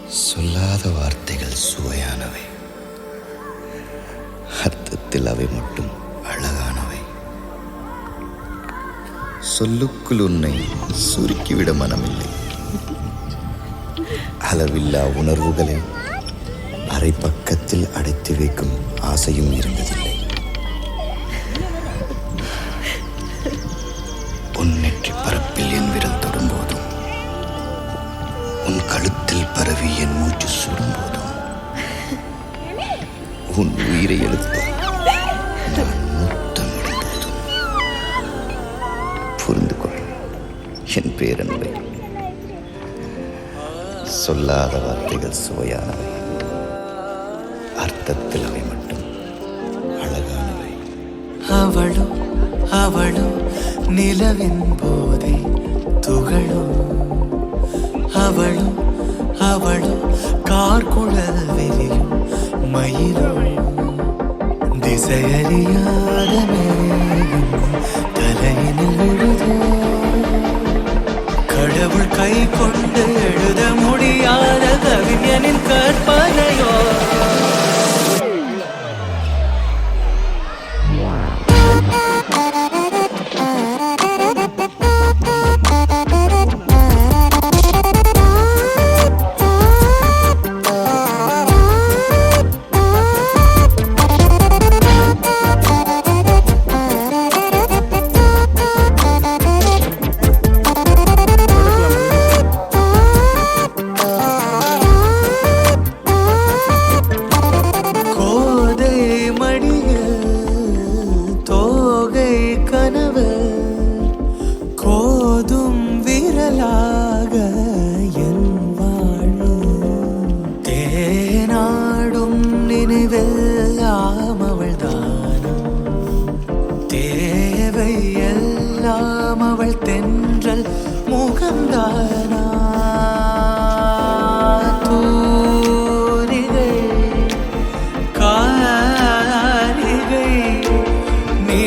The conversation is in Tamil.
சொல்லாத வார்த்தைகள் சுவையானவை, அர்த்தத்தில் அவை மட்டும் அழகானவை. சொல்லுக்குள் உன்னை சுருக்கிவிட மனமில்லை. அளவில்லா உணர்வுகளை அரை பக்கத்தில் அடைத்து வைக்கும் ஆசையும் இருந்ததில்லை. உன் நெற்றி பரப்பில் என் விரல் தொடும்போதும், உன் கழுத்தில் பரவி என் மூச்சு சுடும்போதும், உன் உயிரை எழுத்து நான் முத்தமிடும் போதும் புரிந்து கொள் என் பேரன்பை. சொல்லாத வார்த்தைகள் சுவையானவை, அர்த்தத்தில் அவை மட்டும் அழகானவை. அவளோ அவளோ நிலவின் போதே துகளோ, அவளோ அவளோ கார்குழல் வெறியும் மயிலோ, திசையறியாத மேகம் தலையினில் விழுதோ, கடவுள் கை கொண்டு எழுத முடியாத கவிஞனின் கற்பனையோ. கோதும் விரலாக என் வாழ்வு, தேனாடும் நினைவெல்லாம் அவள் தானம், தேவை எல்லாம் அவள் தென்றல் முகம்தானா. தூரிகை காரிகை நீ